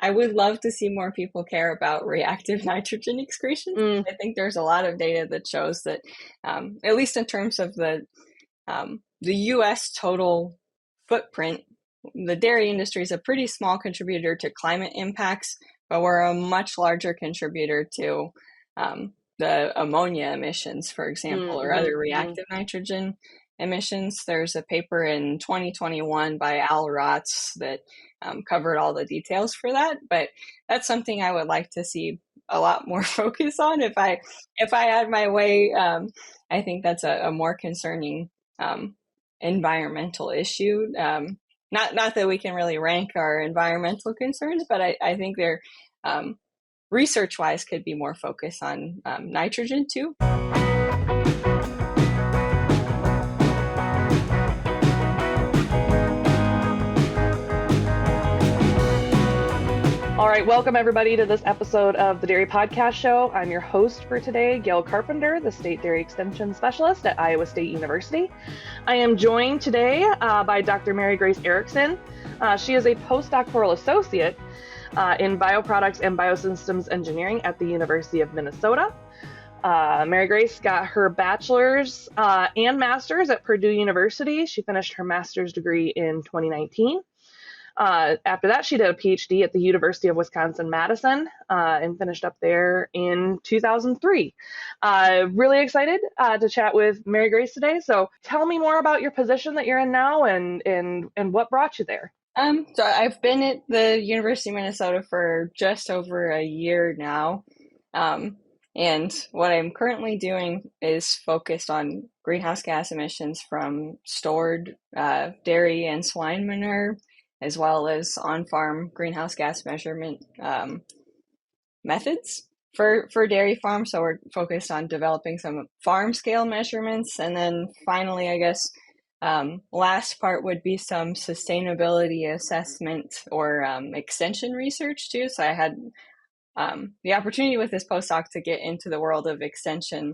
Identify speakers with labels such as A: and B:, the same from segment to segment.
A: I would love to see more people care about reactive nitrogen excretion.
B: Mm.
A: I think there's a lot of data that shows that, at least in terms of the U.S. total footprint, the dairy industry is a pretty small contributor to climate impacts, but we're a much larger contributor to the ammonia emissions, for example, or other reactive nitrogen emissions. There's a paper in 2021 by Al Rotz that covered all the details for that, but that's something I would like to see a lot more focus on if I had my way. I think that's a more concerning environmental issue. Not that we can really rank our environmental concerns, but I think they're research-wise could be more focused on nitrogen too.
B: All right, welcome everybody to this episode of the Dairy Podcast Show. I'm your host for today, Gail Carpenter, the State Dairy Extension Specialist at Iowa State University. I am joined today by Dr. MaryGrace Erickson. She is a postdoctoral associate in bioproducts and biosystems engineering at the University of Minnesota. MaryGrace got her bachelor's and master's at Purdue University. She finished her master's degree in 2019. After that, she did a PhD at the University of Wisconsin-Madison and finished up there in 2003. Really excited to chat with MaryGrace today. So tell me more about your position that you're in now and what brought you there.
A: So I've been at the University of Minnesota for just over a year now. And what I'm currently doing is focused on greenhouse gas emissions from stored dairy and swine manure, as well as on-farm greenhouse gas measurement methods for dairy farms. So we're focused on developing some farm-scale measurements. And then finally, I guess, last part would be some sustainability assessment or extension research too. So I had the opportunity with this postdoc to get into the world of extension,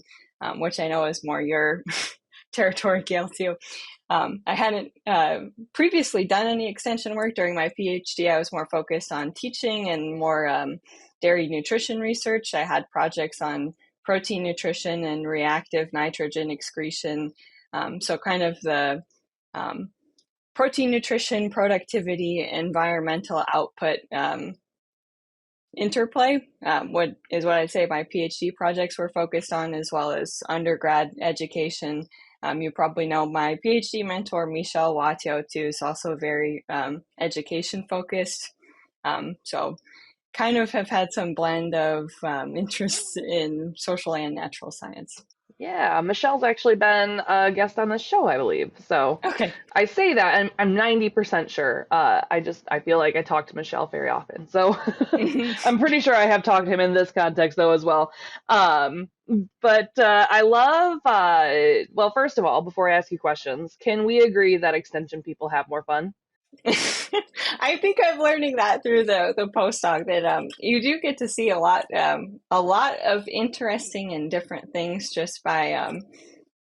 A: which I know is more your territory, Gail, too. I hadn't previously done any extension work during my PhD. I was more focused on teaching and more dairy nutrition research. I had projects on protein nutrition and reactive nitrogen excretion. So kind of the protein nutrition, productivity, environmental output interplay, what I'd say my PhD projects were focused on, as well as undergrad education. You probably know my PhD mentor, Michelle Watio, too, is also very education focused. So kind of have had some blend of interests in social and natural science.
B: Yeah, Michelle's actually been a guest on this show, I believe. So
A: okay.
B: I say that, and I'm 90% sure. I feel like I talk to Michelle very often. So I'm pretty sure I have talked to him in this context, though, as well. But I love, well, first of all, before I ask you questions, can we agree that extension people have more fun?
A: I think I'm learning that through the postdoc that you do get to see a lot of interesting and different things just by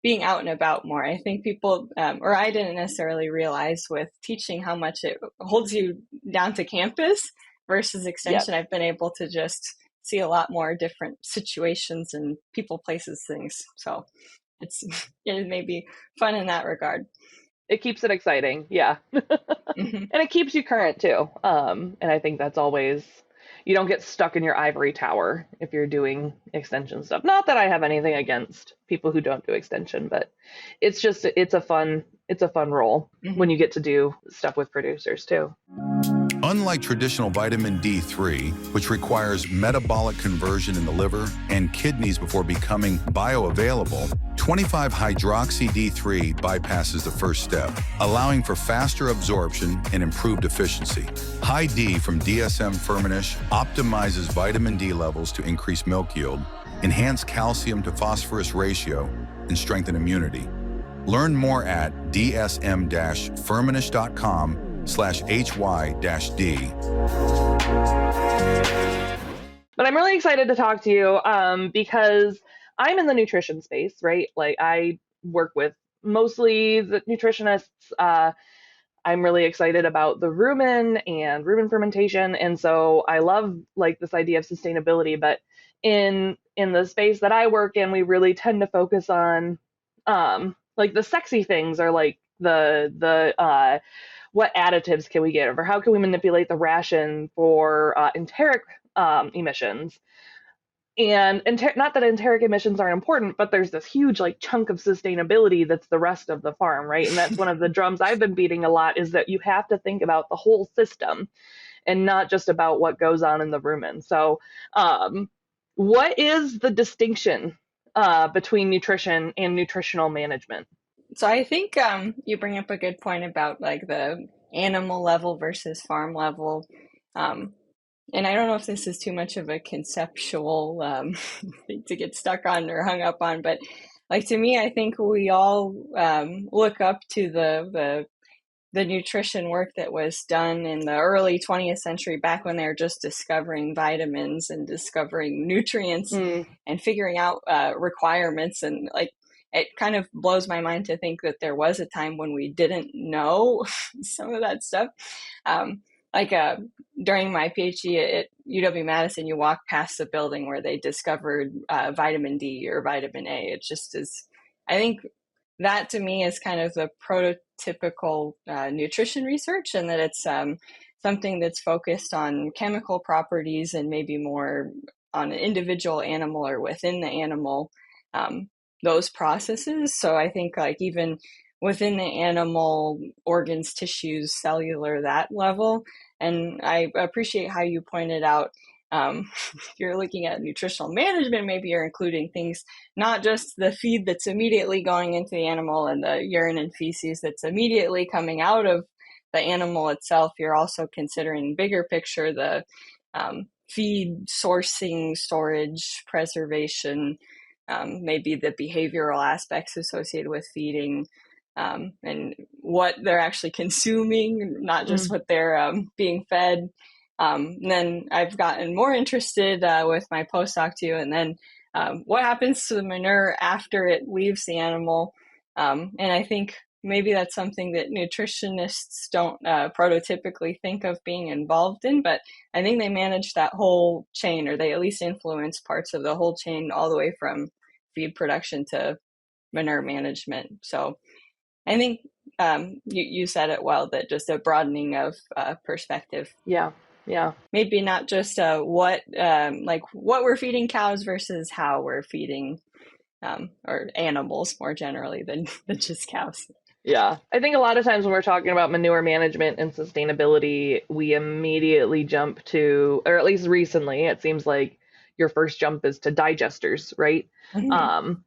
A: being out and about more. I think people, or I didn't necessarily realize with teaching how much it holds you down to campus versus extension. Yep. I've been able to just see a lot more different situations and people, places, things. So it may be fun in that regard.
B: It keeps it exciting. Yeah. Mm-hmm. And it keeps you current too. And I think that's always, you don't get stuck in your ivory tower if you're doing extension stuff. Not that I have anything against people who don't do extension, but it's a fun role when you get to do stuff with producers too.
C: Unlike traditional vitamin D3, which requires metabolic conversion in the liver and kidneys before becoming bioavailable, 25-hydroxy-D3 bypasses the first step, allowing for faster absorption and improved efficiency. High D from DSM Firmenich optimizes vitamin D levels to increase milk yield, enhance calcium to phosphorus ratio, and strengthen immunity. Learn more at dsm-firmenich.com/hy-d.
B: But I'm really excited to talk to you because I'm in the nutrition space, right? Like I work with mostly the nutritionists. I'm really excited about the rumen and rumen fermentation. And so I love like this idea of sustainability, but in the space that I work in, we really tend to focus on like the sexy things, or like the what additives can we get, or how can we manipulate the ration for enteric emissions. And not that enteric emissions aren't important, but there's this huge like chunk of sustainability that's the rest of the farm, right? And that's one of the drums I've been beating a lot, is that you have to think about the whole system and not just about what goes on in the rumen. So what is the distinction between nutrition and nutritional management?
A: So I think you bring up a good point about like the animal level versus farm level. And I don't know if this is too much of a conceptual thing to get stuck on or hung up on, but like to me, I think we all look up to the nutrition work that was done in the early 20th century, back when they were just discovering vitamins and discovering nutrients and figuring out requirements. And like, it kind of blows my mind to think that there was a time when we didn't know some of that stuff. During my PhD at UW-Madison, you walk past the building where they discovered vitamin D or vitamin A. It just is, I think that to me is kind of the prototypical nutrition research, and that it's something that's focused on chemical properties and maybe more on an individual animal or within the animal, those processes. So I think like even within the animal organs, tissues, cellular, that level. And I appreciate how you pointed out, if you're looking at nutritional management, maybe you're including things, not just the feed that's immediately going into the animal and the urine and feces that's immediately coming out of the animal itself. You're also considering bigger picture, the feed sourcing, storage, preservation, maybe the behavioral aspects associated with feeding, and what they're actually consuming, not just what they're being fed. And then I've gotten more interested with my postdoc too, and then what happens to the manure after it leaves the animal. And I think maybe that's something that nutritionists don't prototypically think of being involved in, but I think they manage that whole chain, or they at least influence parts of the whole chain, all the way from feed production to manure management. So I think you said it well, that just a broadening of perspective.
B: Yeah.
A: Maybe not just what we're feeding cows versus how we're feeding or animals more generally than just cows.
B: Yeah. I think a lot of times when we're talking about manure management and sustainability, we immediately jump to, or at least recently, it seems like your first jump is to digesters, right?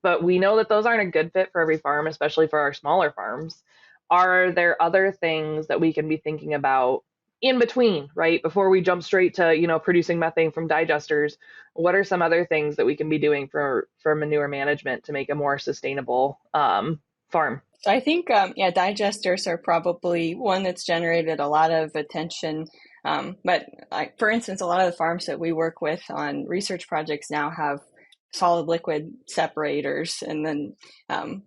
B: But we know that those aren't a good fit for every farm, especially for our smaller farms. Are there other things that we can be thinking about in between, right? Before we jump straight to, producing methane from digesters, what are some other things that we can be doing for manure management to make a more sustainable farm?
A: So I think, digesters are probably one that's generated a lot of attention. But like, for instance, a lot of the farms that we work with on research projects now have solid liquid separators, and then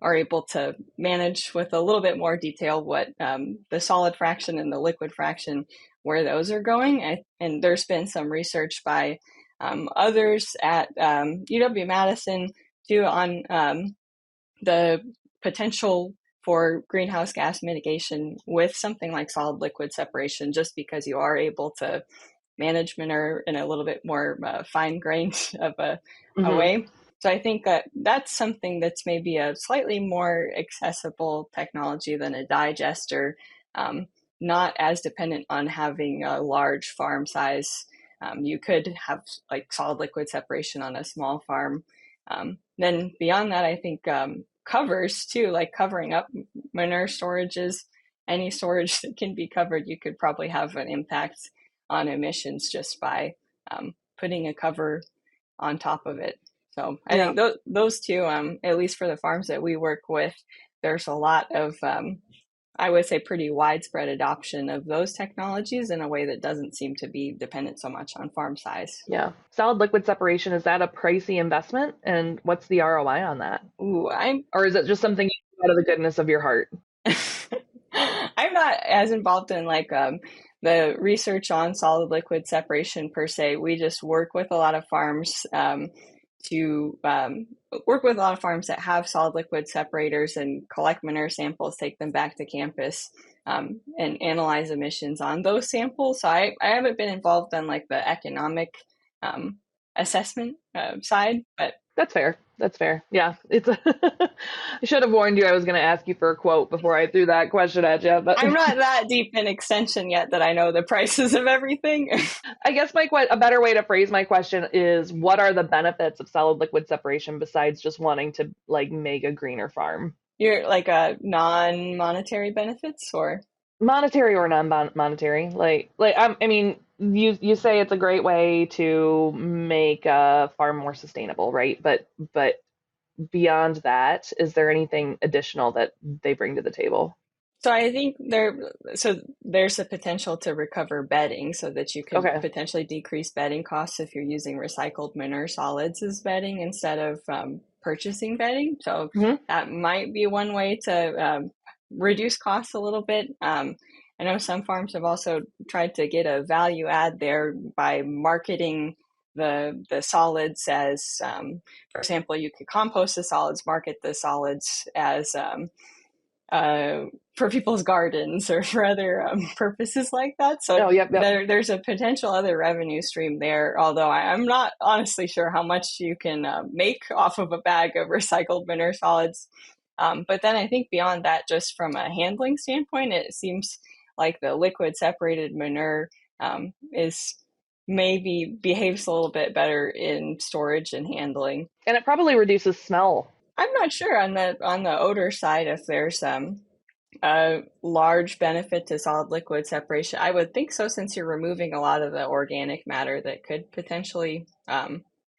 A: are able to manage with a little bit more detail what the solid fraction and the liquid fraction, where those are going. And there's been some research by others at UW-Madison too on the potential for greenhouse gas mitigation with something like solid liquid separation, just because you are able to manage manure in a little bit more fine-grained of a way. So I think that that's something that's maybe a slightly more accessible technology than a digester, not as dependent on having a large farm size. You could have like solid liquid separation on a small farm. Then beyond that, I think covers too, like covering up manure storages, any storage that can be covered, you could probably have an impact on emissions just by putting a cover on top of it. So I think those two, at least for the farms that we work with, there's a lot of, I would say, pretty widespread adoption of those technologies in a way that doesn't seem to be dependent so much on farm size.
B: Yeah. Solid liquid separation, is that a pricey investment? And what's the ROI on that? Or is it just something you do out of the goodness of your heart?
A: I'm not as involved in like the research on solid liquid separation per se. We just work with a lot of farms to work with a lot of farms that have solid liquid separators and collect manure samples, take them back to campus, and analyze emissions on those samples. So I haven't been involved on like the economic assessment side, but
B: That's fair. That's fair. Yeah, I should have warned you I was going to ask you for a quote before I threw that question at you. But
A: I'm not that deep in extension yet that I know the prices of everything.
B: I guess a better way to phrase my question is, what are the benefits of solid liquid separation besides just wanting to like make a greener farm?
A: You're like a non-monetary benefits or
B: Monetary or non-monetary? I mean, you say it's a great way to make a farm more sustainable, right? But beyond that, is there anything additional that they bring to the table?
A: so I think there's a potential to recover bedding so that you could
B: Okay.
A: potentially decrease bedding costs if you're using recycled manure solids as bedding instead of purchasing bedding. So
B: Mhm.
A: that might be one way to reduce costs a little bit. I know some farms have also tried to get a value add there by marketing the solids as, for example, you could compost the solids, market the solids as for people's gardens or for other purposes like that. So
B: Oh, yep.
A: there's a potential other revenue stream there, although I'm not honestly sure how much you can make off of a bag of recycled manure solids. But then I think beyond that, just from a handling standpoint, it seems like the liquid separated manure is maybe behaves a little bit better in storage and handling.
B: And it probably reduces smell.
A: I'm not sure on the odor side if there's a large benefit to solid liquid separation. I would think so, since you're removing a lot of the organic matter that could potentially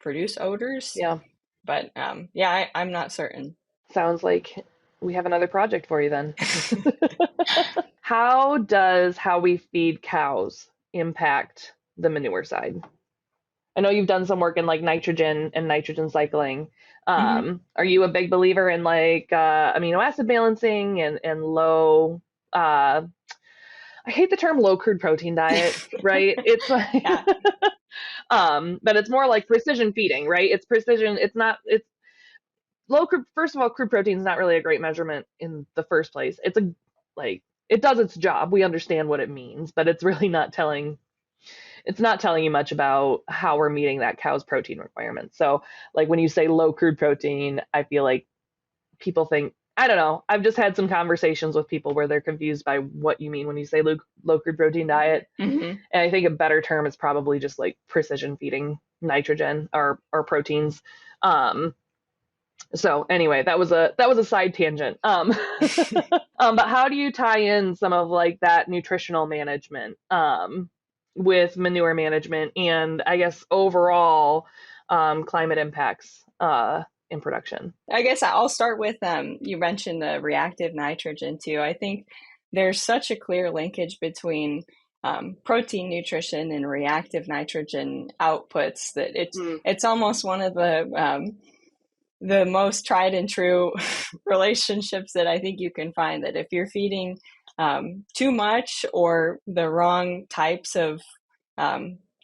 A: produce odors.
B: Yeah.
A: But yeah, I'm not certain.
B: Sounds like we have another project for you then. How does how we feed cows impact the manure side? I know you've done some work in like nitrogen and nitrogen cycling.
A: Mm-hmm.
B: Are you a big believer in like amino acid balancing and low I hate the term low crude protein diet, right? It's like
A: Yeah.
B: but it's more like precision feeding, right? It's precision, it's low crude. First of all, crude protein is not really a great measurement in the first place. It does its job. We understand what it means, but it's really not telling you much about how we're meeting that cow's protein requirements. So like when you say low crude protein, I feel like people think, I don't know, I've just had some conversations with people where they're confused by what you mean when you say low crude protein diet.
A: Mm-hmm.
B: And I think a better term is probably just like precision feeding nitrogen or proteins. So anyway, that was a side tangent. But how do you tie in some of like that nutritional management with manure management and I guess overall climate impacts in production?
A: I guess I'll start with you mentioned the reactive nitrogen too. I think there's such a clear linkage between protein nutrition and reactive nitrogen outputs that it's almost one of the most tried and true relationships that I think you can find, that if you're feeding too much or the wrong types of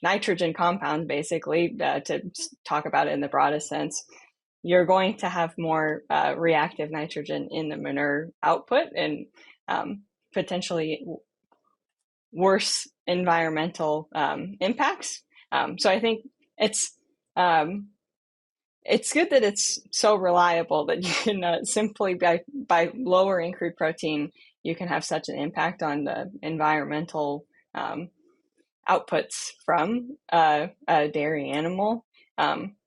A: nitrogen compounds, basically, to talk about it in the broadest sense, you're going to have more reactive nitrogen in the manure output and potentially worse environmental impacts. So I think it's good that it's so reliable that you can simply by lowering crude protein, you can have such an impact on the environmental outputs from a dairy animal.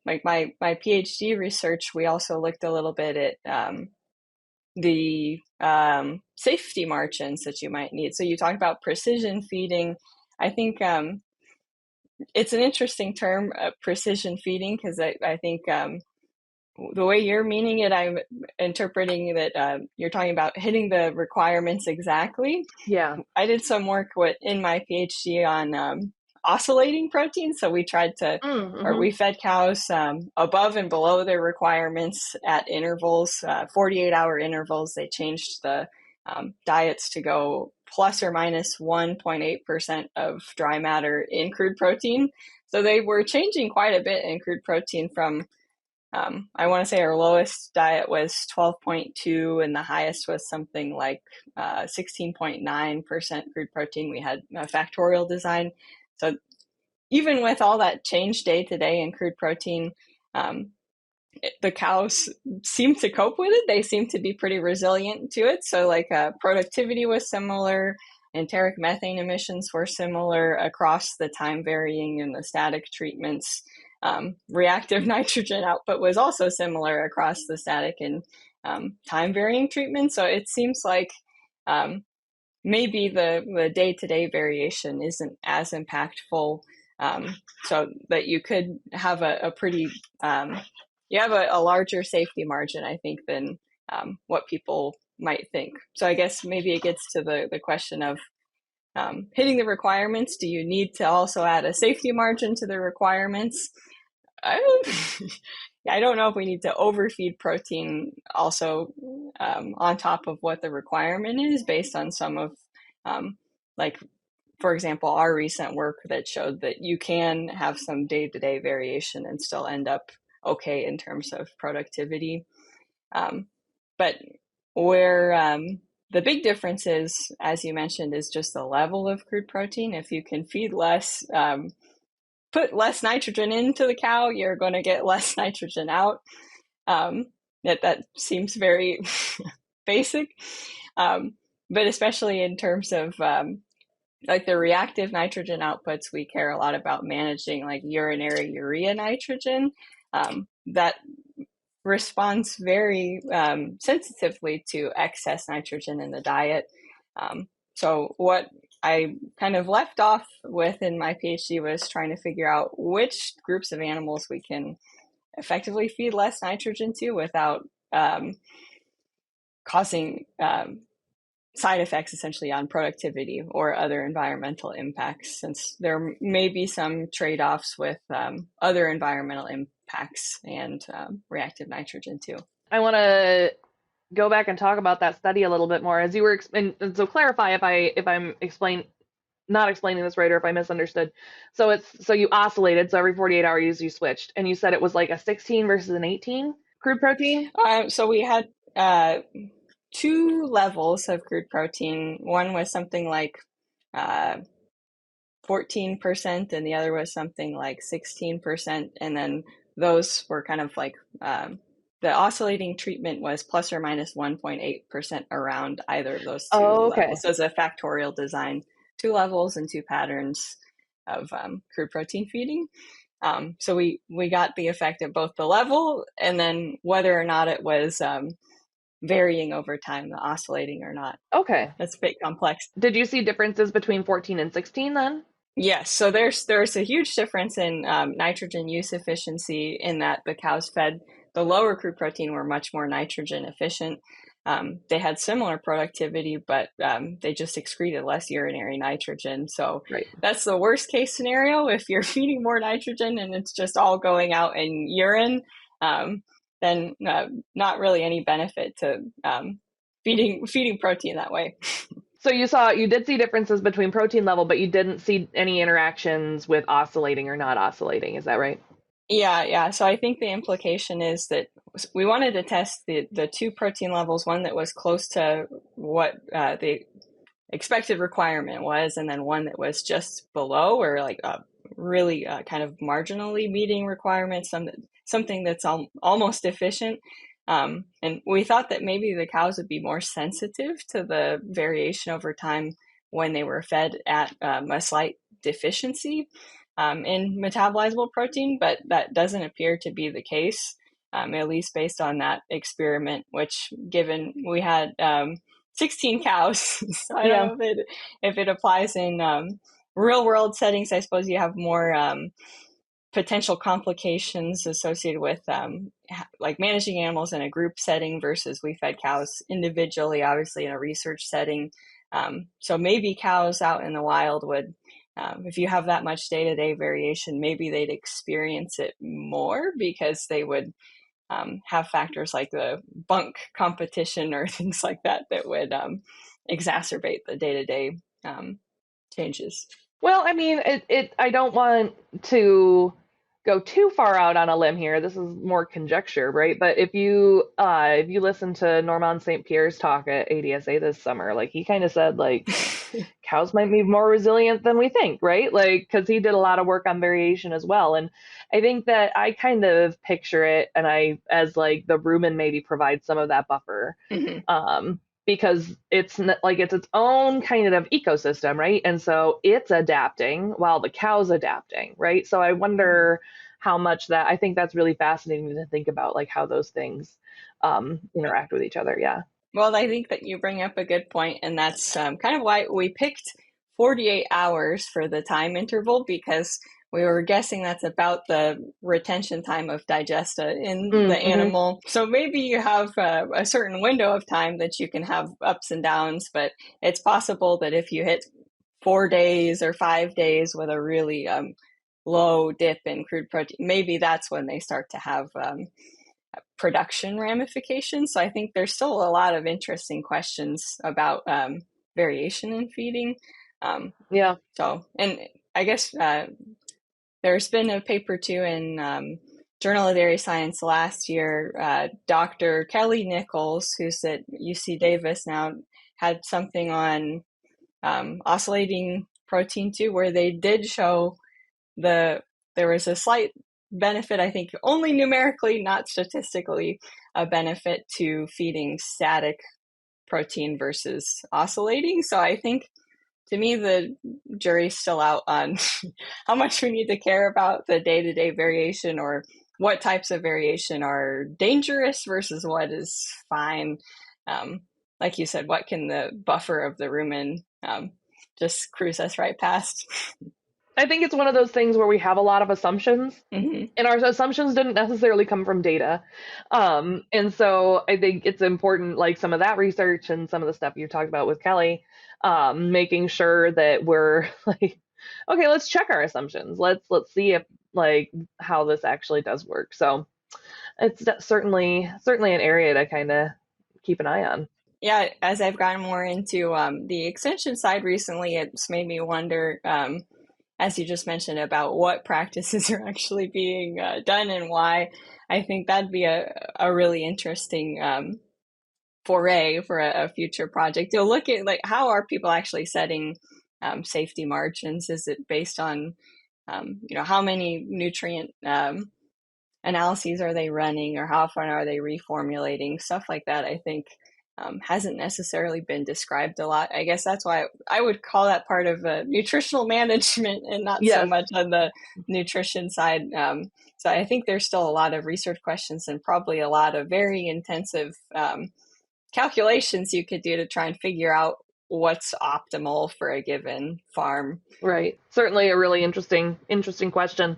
A: Like my PhD research, we also looked a little bit at the safety margins that you might need. So you talked about precision feeding. I think it's an interesting term, precision feeding, because I think the way you're meaning it, I'm interpreting that you're talking about hitting the requirements exactly.
B: Yeah.
A: I did some work in my PhD on oscillating proteins. So we tried to, or we fed cows above and below their requirements at intervals, 48-hour intervals. They changed the diets to go plus or minus 1.8% of dry matter in crude protein. So they were changing quite a bit in crude protein from, I want to say our lowest diet was 12.2 and the highest was something like 16.9% crude protein. We had a factorial design. So even with all that change day to day in crude protein, the cows seem to cope with it. They seem to be pretty resilient to it. So like productivity was similar, enteric methane emissions were similar across the time varying and the static treatments. Reactive nitrogen output was also similar across the static and time varying treatments. So it seems like maybe the day-to-day variation isn't as impactful, so that you could have a pretty you have a larger safety margin, I think, than what people might think. So I guess maybe it gets to the question of hitting the requirements. Do you need to also add a safety margin to the requirements? I don't know if we need to overfeed protein also on top of what the requirement is based on some of, like, for example, our recent work that showed that you can have some day-to-day variation and still end up okay in terms of productivity. But where the big difference is, as you mentioned, is just the level of crude protein. If you can feed less, put less nitrogen into the cow, you're going to get less nitrogen out. That seems very basic. But especially in terms of like the reactive nitrogen outputs, we care a lot about managing like urinary urea nitrogen. That responds very sensitively to excess nitrogen in the diet. So what I kind of left off with in my PhD was trying to figure out which groups of animals we can effectively feed less nitrogen to without causing side effects essentially on productivity or other environmental impacts, since there may be some trade-offs with other environmental impacts and reactive nitrogen too.
B: I want to go back and talk about that study a little bit more as you were, and so clarify if I'm not explaining this right or if I misunderstood. So you oscillated, so every 48 hours you switched, and you said it was like a 16 versus an 18 crude protein?
A: So we had two levels of crude protein. One was something like 14%, and the other was something like 16%. And then those were kind of like the oscillating treatment was plus or minus 1.8% around either of those two levels. So it's a factorial design, 2 levels and 2 patterns of crude protein feeding. So we got the effect of both the level and then whether or not it was varying over time, the oscillating or not.
B: Okay.
A: That's a bit complex.
B: Did you see differences between 14 and 16 then?
A: Yes. So there's a huge difference in nitrogen use efficiency in that the cows fed the lower crude protein were much more nitrogen efficient. They had similar productivity, but they just excreted less urinary nitrogen. So That's the worst case scenario. If you're feeding more nitrogen and it's just all going out in urine, then not really any benefit to feeding protein that way.
B: So you did see differences between protein level, but you didn't see any interactions with oscillating or not oscillating. Is that right?
A: Yeah. So I think the implication is that we wanted to test the 2 protein levels, one that was close to what the expected requirement was, and then one that was just below or like really kind of marginally meeting requirements, something that's almost efficient. And we thought that maybe the cows would be more sensitive to the variation over time when they were fed at a slight deficiency in metabolizable protein, but that doesn't appear to be the case, at least based on that experiment, which given we had 16 cows, so I don't know if it applies in real world settings. I suppose you have more potential complications associated with like managing animals in a group setting versus we fed cows individually, obviously in a research setting. So maybe cows out in the wild would, if you have that much day-to-day variation, maybe they'd experience it more because they would have factors like the bunk competition or things like that would exacerbate the day-to-day changes.
B: Well, I mean, I don't want to go too far out on a limb here. This is more conjecture, right? But if you listen to Normand St. Pierre's talk at ADSA this summer, like he kind of said, like cows might be more resilient than we think, right? Like, because he did a lot of work on variation as well. And I think that I kind of picture it, and as like the rumen maybe provides some of that buffer. Mm-hmm. Because it's its own kind of ecosystem, right? And so it's adapting while the cow's adapting, right? So I wonder how much that, I think that's really fascinating to think about, like how those things interact with each other. Yeah.
A: Well, I think that you bring up a good point, and that's kind of why we picked 48 hours for the time interval, because we were guessing that's about the retention time of digesta in the animal. So maybe you have a certain window of time that you can have ups and downs, but it's possible that if you hit 4 days or 5 days with a really low dip in crude protein, maybe that's when they start to have production ramifications. So I think there's still a lot of interesting questions about variation in feeding.
B: Yeah.
A: So, and I guess there's been a paper too in Journal of Dairy Science last year. Dr. Kelly Nichols, who's at UC Davis now, had something on oscillating protein too, where they did show there was a slight benefit, I think only numerically, not statistically, a benefit to feeding static protein versus oscillating. So I think, to me, the jury's still out on how much we need to care about the day-to-day variation, or what types of variation are dangerous versus what is fine. Like you said, what can the buffer of the rumen just cruise us right past?
B: I think it's one of those things where we have a lot of assumptions, and our assumptions didn't necessarily come from data. And so I think it's important, like some of that research and some of the stuff you talked about with Kelly, making sure that we're like, okay, let's check our assumptions. Let's see if like how this actually does work. So it's certainly an area to kind of keep an eye on.
A: Yeah, as I've gotten more into the extension side recently, it's made me wonder, as you just mentioned, about what practices are actually being done and why. I think that'd be a really interesting foray for a future project. You'll look at, like, how are people actually setting safety margins? Is it based on, how many nutrient analyses are they running, or how often are they reformulating? Stuff like that, I think, hasn't necessarily been described a lot. I guess that's why I would call that part of nutritional management, and not so much on the nutrition side. So I think there's still a lot of research questions, and probably a lot of very intensive calculations you could do to try and figure out what's optimal for a given farm.
B: Right. Certainly a really interesting question.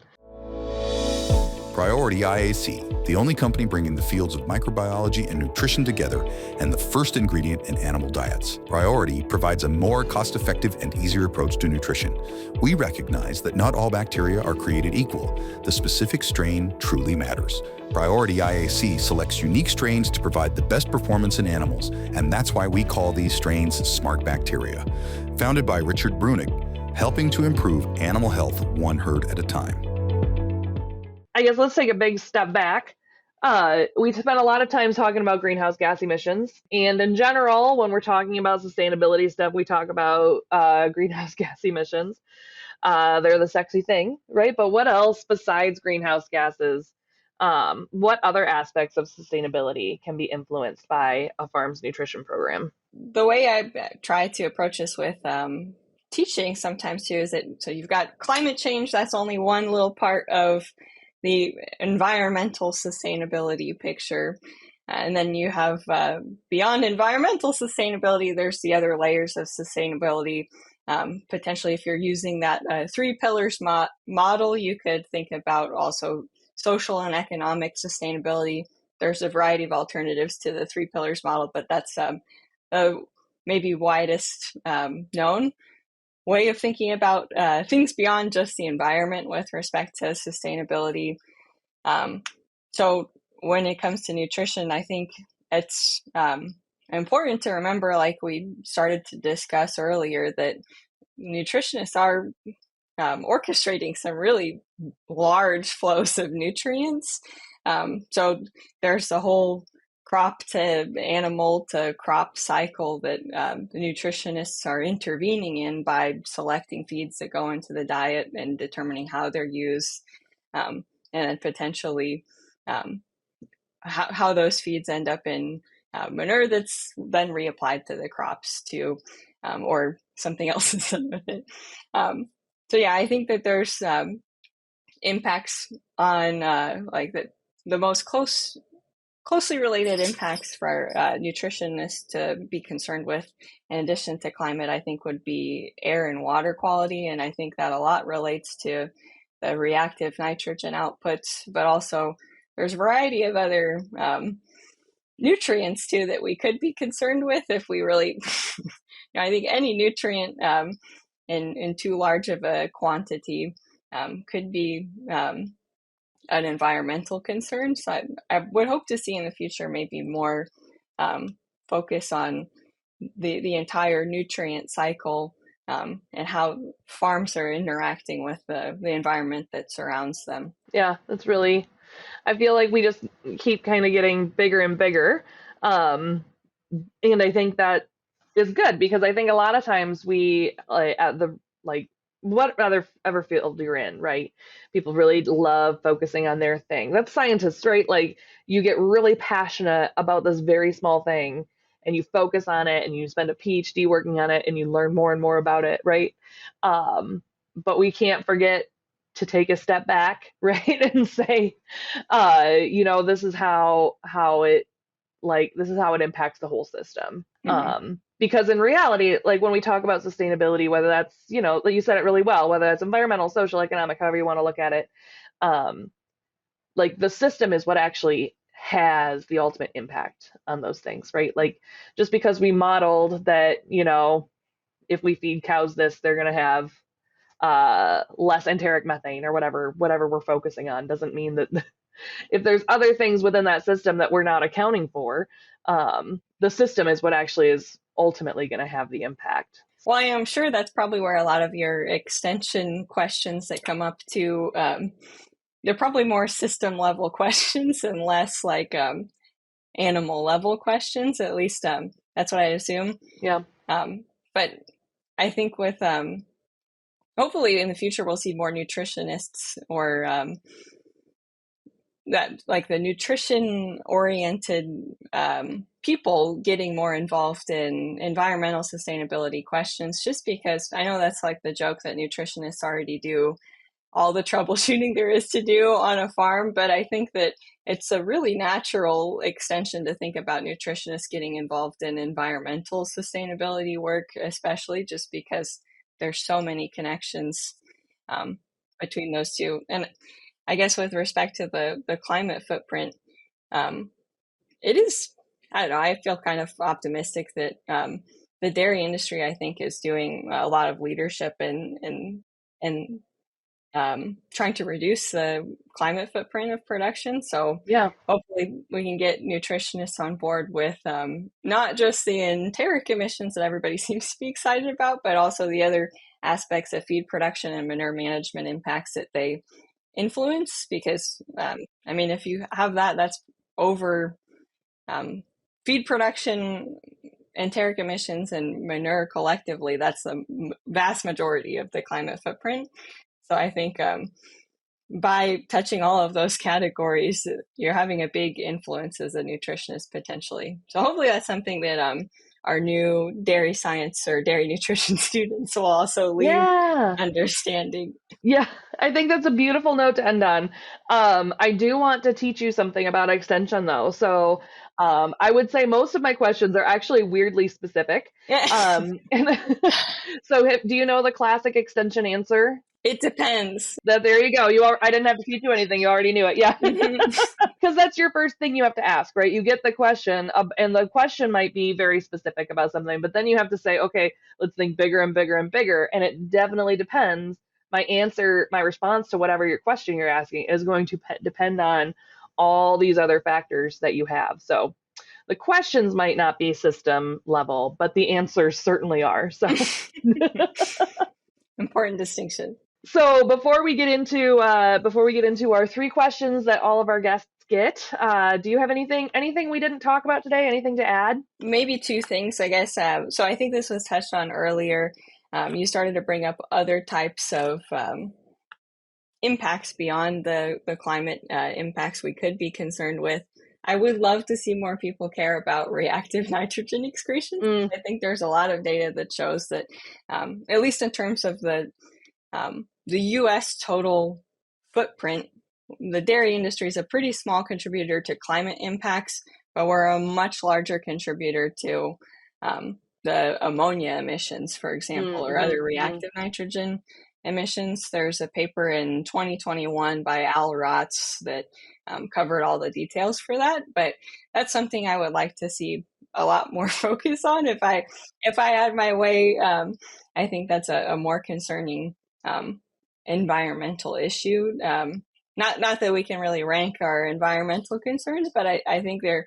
C: Priority IAC, the only company bringing the fields of microbiology and nutrition together, and the first ingredient in animal diets. Priority provides a more cost-effective and easier approach to nutrition. We recognize that not all bacteria are created equal. The specific strain truly matters. Priority IAC selects unique strains to provide the best performance in animals, and that's why we call these strains smart bacteria. Founded by Richard Brunig, helping to improve animal health one herd at a time.
B: I guess let's take a big step back. We spent a lot of time talking about greenhouse gas emissions. And in general, when we're talking about sustainability stuff, we talk about greenhouse gas emissions. They're the sexy thing, right? But what else besides greenhouse gases? What other aspects of sustainability can be influenced by a farm's nutrition program?
A: The way I try to approach this with teaching sometimes too is that, so you've got climate change, that's only one little part of the environmental sustainability picture. And then you have beyond environmental sustainability, there's the other layers of sustainability. Potentially, if you're using that 3 pillars model, you could think about also social and economic sustainability. There's a variety of alternatives to the 3 pillars model, but that's maybe widest known way of thinking about things beyond just the environment with respect to sustainability. So when it comes to nutrition, I think it's important to remember, like we started to discuss earlier, that nutritionists are orchestrating some really large flows of nutrients. So there's the whole crop to animal to crop cycle that the nutritionists are intervening in by selecting feeds that go into the diet and determining how they're used, and then potentially how those feeds end up in manure that's then reapplied to the crops too, or something else is done with it. So yeah, I think that there's impacts on like the most closely related impacts for nutritionists to be concerned with, in addition to climate, I think would be air and water quality. And I think that a lot relates to the reactive nitrogen outputs, but also there's a variety of other nutrients too that we could be concerned with if we really, I think any nutrient in too large of a quantity could be an environmental concern. So I would hope to see in the future maybe more focus on the entire nutrient cycle and how farms are interacting with the environment that surrounds them.
B: Yeah, that's really, I feel like we just keep kind of getting bigger and bigger. And I think that is good, because I think a lot of times we, at the, like, what ever field you're in, right? People really love focusing on their thing. That's scientists, right? Like, you get really passionate about this very small thing and you focus on it and you spend a PhD working on it and you learn more and more about it, right? But we can't forget to take a step back, right? And say, this is how it, like, this is how it impacts the whole system.
A: Mm-hmm.
B: Because in reality, like, when we talk about sustainability, whether that's, like you said it really well, whether that's environmental, social, economic, however you want to look at it, like, the system is what actually has the ultimate impact on those things, right? Like, just because we modeled that, if we feed cows this, they're going to have less enteric methane or whatever we're focusing on, doesn't mean that if there's other things within that system that we're not accounting for, the system is what actually is ultimately going to have the impact.
A: Well, I am sure that's probably where a lot of your extension questions that come up too, they're probably more system level questions and less like animal level questions. At least that's what I assume.
B: Yeah.
A: But I think with hopefully in the future we'll see more nutritionists or that, like, the nutrition oriented people getting more involved in environmental sustainability questions, just because I know that's like the joke that nutritionists already do all the troubleshooting there is to do on a farm. But I think that it's a really natural extension to think about nutritionists getting involved in environmental sustainability work, especially just because there's so many connections between those two. And I guess with respect to the climate footprint, it is, I don't know, I feel kind of optimistic that the dairy industry, I think, is doing a lot of leadership in trying to reduce the climate footprint of production. So
B: yeah,
A: hopefully we can get nutritionists on board with not just the enteric emissions that everybody seems to be excited about, but also the other aspects of feed production and manure management impacts that they influence. Because I mean, if you have that's over feed production, enteric emissions, and manure collectively, that's the vast majority of the climate footprint. So I think by touching all of those categories, you're having a big influence as a nutritionist potentially. So hopefully that's something that our new dairy science or dairy nutrition students will also leave understanding.
B: Yeah, I think that's a beautiful note to end on. I do want to teach you something about extension, though. So I would say most of my questions are actually weirdly specific. So do you know the classic extension answer?
A: It depends.
B: There you go. I didn't have to teach you anything. You already knew it. Yeah. Because that's your first thing you have to ask, right? You get the question, and the question might be very specific about something, but then you have to say, okay, let's think bigger and bigger and bigger. And it definitely depends. My response to whatever your question you're asking is going to depend on all these other factors that you have. So The questions might not be system level, but the answers certainly are. So,
A: Important distinction.
B: so before we get into our three questions that all of our guests get, do you have anything we didn't talk about today? Anything to add?
A: Maybe two things, I guess. So I think this was touched on earlier. You started to bring up other types of impacts beyond the climate impacts we could be concerned with. I would love to see more people care about reactive nitrogen excretion. I think there's a lot of data that shows that, at least in terms of the U.S. total footprint, the dairy industry is a pretty small contributor to climate impacts, but we're a much larger contributor to the ammonia emissions, for example, or other reactive nitrogen emissions. There's a paper in 2021 by Al Rotz that covered all the details for that, but that's something I would like to see a lot more focus on. If I had my way, I think that's a more concerning environmental issue. Not that we can really rank our environmental concerns, but I think they're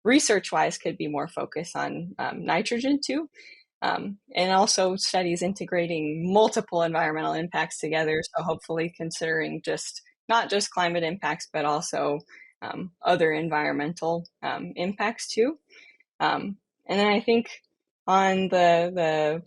A: research-wise could be more focused on nitrogen too. And also studies integrating multiple environmental impacts together. So hopefully considering not just climate impacts, but also other environmental impacts too. And then I think on the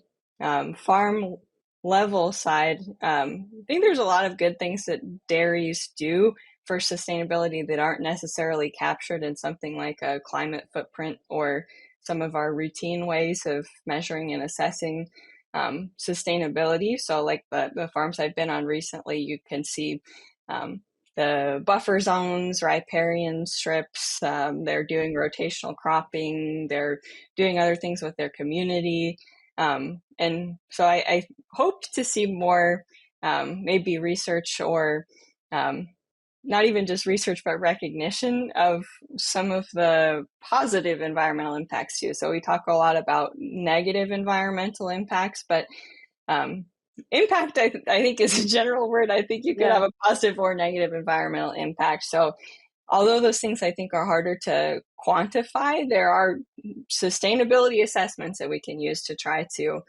A: farm level side, I think there's a lot of good things that dairies do for sustainability that aren't necessarily captured in something like a climate footprint or some of our routine ways of measuring and assessing sustainability. So like the farms I've been on recently, you can see the buffer zones, riparian strips, they're doing rotational cropping, they're doing other things with their community. And so I hope to see more maybe research or not even just research, but recognition of some of the positive environmental impacts too. So we talk a lot about negative environmental impacts, but impact, I think, is a general word. I think you could have a positive or negative environmental impact. So although those things I think are harder to quantify, there are sustainability assessments that we can use to try to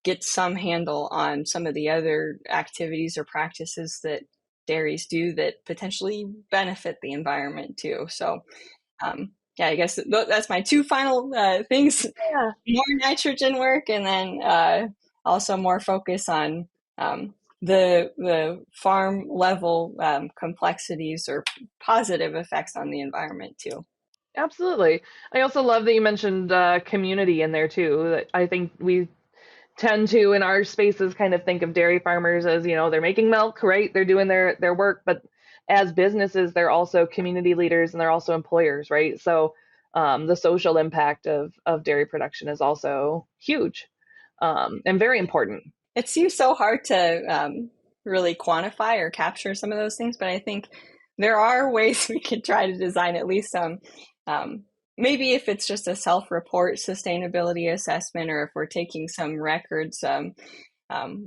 A: get some handle on some of the other activities or practices that dairies do that potentially benefit the environment too. So I guess that's my two final things. More nitrogen work, and then also more focus on the farm level complexities or positive effects on the environment too.
B: Absolutely. I also love that you mentioned community in there too. I think we tend to, in our spaces, kind of think of dairy farmers as, they're making milk, right? They're doing their work, but as businesses, they're also community leaders and they're also employers, right? So the social impact of dairy production is also huge and very important.
A: It seems so hard to really quantify or capture some of those things, but I think there are ways we could try to design at least some maybe if it's just a self-report sustainability assessment, or if we're taking some records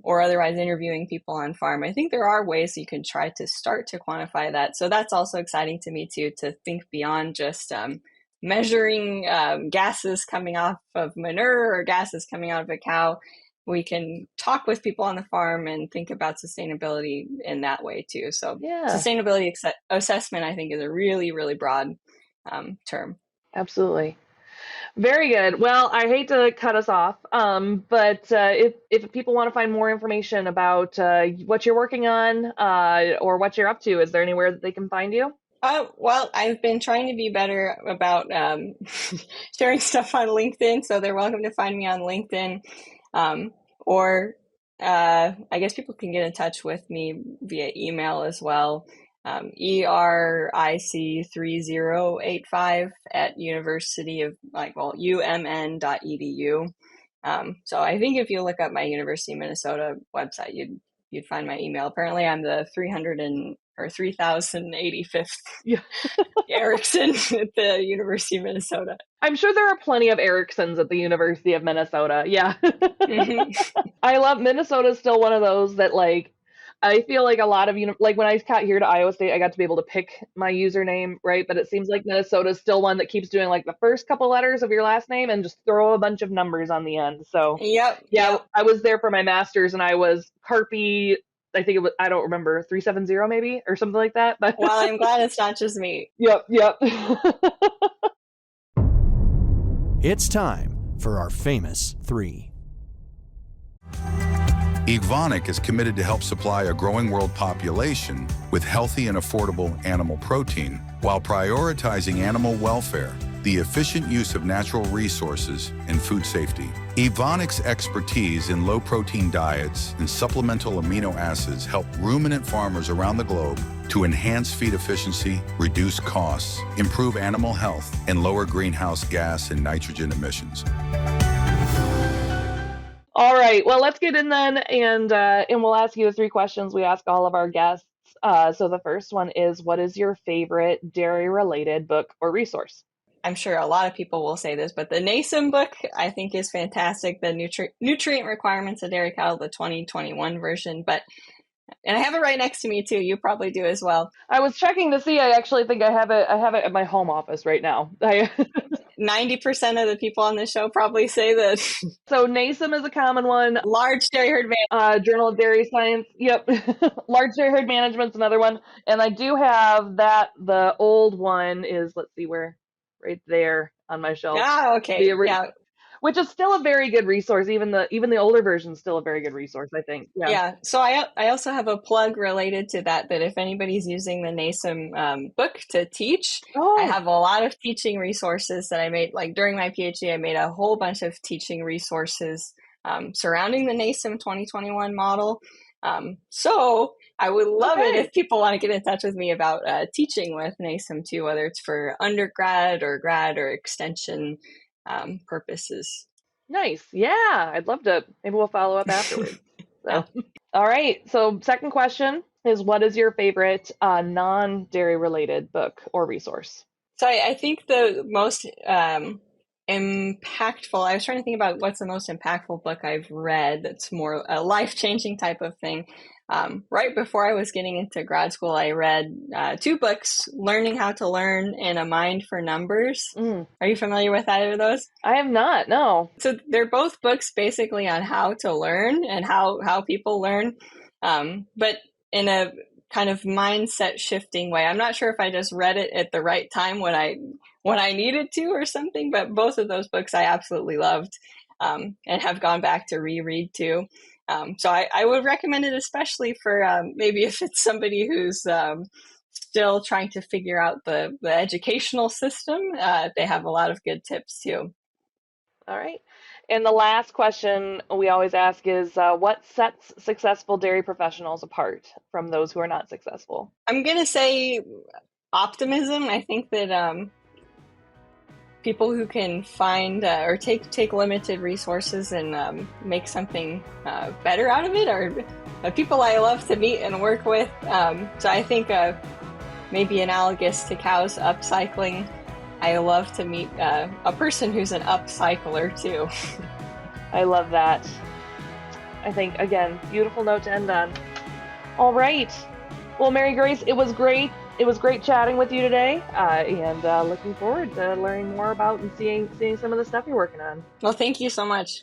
A: or otherwise interviewing people on farm, I think there are ways you can try to start to quantify that. So that's also exciting to me too, to think beyond just measuring gases coming off of manure or gases coming out of a cow. We can talk with people on the farm and think about sustainability in that way too. So sustainability assessment, I think, is a really, really broad term.
B: Absolutely. Very good. Well, I hate to cut us off, but if people want to find more information about what you're working on or what you're up to, is there anywhere that they can find you?
A: Well, I've been trying to be better about sharing stuff on LinkedIn, so they're welcome to find me on LinkedIn. Or I guess people can get in touch with me via email as well. ERIC3085 at umn.edu. So I think if you look up my University of Minnesota website, you'd find my email. Apparently I'm the 3085th Erickson at the University of Minnesota.
B: I'm sure there are plenty of Ericksons at the University of Minnesota. Yeah. I love Minnesota. Is still one of those that, like, I feel like a lot of, like when I got here to Iowa State, I got to be able to pick my username, right? But it seems like Minnesota's still one that keeps doing like the first couple letters of your last name and just throw a bunch of numbers on the end. So
A: Yep.
B: yeah,
A: Yep.
B: I was there for my master's and I was Carpy, I think it was, I don't remember, 370 maybe or something like that. But
A: Well, I'm glad it's not just me.
B: Yep.
D: It's time for our famous three.
C: Evonik is committed to help supply a growing world population with healthy and affordable animal protein while prioritizing animal welfare, the efficient use of natural resources, and food safety. Evonik's expertise in low-protein diets and supplemental amino acids help ruminant farmers around the globe to enhance feed efficiency, reduce costs, improve animal health, and lower greenhouse gas and nitrogen emissions.
B: All right, well, let's get in then, and we'll ask you the three questions we ask all of our guests. So the first one is, what is your favorite dairy-related book or resource?
A: I'm sure a lot of people will say this, but the NASEM book I think is fantastic. The nutrient requirements of dairy cattle, the 2021 version, and I have it right next to me too. You probably do as well.
B: I was checking to see. I actually think I have it at my home office right now.
A: 90% of the people on the show probably say that.
B: So NASEM is a common one.
A: Large Dairy Herd Management.
B: Journal of Dairy Science. Yep. Large Dairy Herd Management's another one. And I do have that. The old one is, let's see where, right there on my shelf.
A: Ah, okay. Yeah.
B: Which is still a very good resource. Even the older version is still a very good resource, I think.
A: Yeah. So I also have a plug related to that if anybody's using the NASEM book to teach, I have a lot of teaching resources that I made. Like during my PhD, I made a whole bunch of teaching resources surrounding the NASEM 2021 model. So I would love it if people want to get in touch with me about teaching with NASEM too, whether it's for undergrad or grad or extension purposes.
B: Nice. Yeah, I'd love to. Maybe we'll follow up afterwards. So. All right. So second question is, what is your favorite non-dairy related book or resource?
A: So I think the most impactful, I was trying to think about what's the most impactful book I've read that's more a life-changing type of thing. Right before I was getting into grad school, I read two books, Learning How to Learn and A Mind for Numbers. Are you familiar with either of those?
B: I am not, no.
A: So they're both books basically on how to learn and how people learn, but in a kind of mindset shifting way. I'm not sure if I just read it at the right time when I needed to or something, but both of those books I absolutely loved and have gone back to reread too. So I would recommend it, especially for maybe if it's somebody who's still trying to figure out the educational system. They have a lot of good tips too.
B: All right. And the last question we always ask is, what sets successful dairy professionals apart from those who are not successful?
A: I'm going to say optimism. I think that people who can find or take limited resources and make something better out of it are people I love to meet and work with. So I think maybe analogous to cows upcycling, I love to meet a person who's an upcycler too.
B: I love that. I think, again, beautiful note to end on. All right. Well, MaryGrace, it was great. It was great chatting with you today, and looking forward to learning more about and seeing some of the stuff you're working on.
A: Well, thank you so much.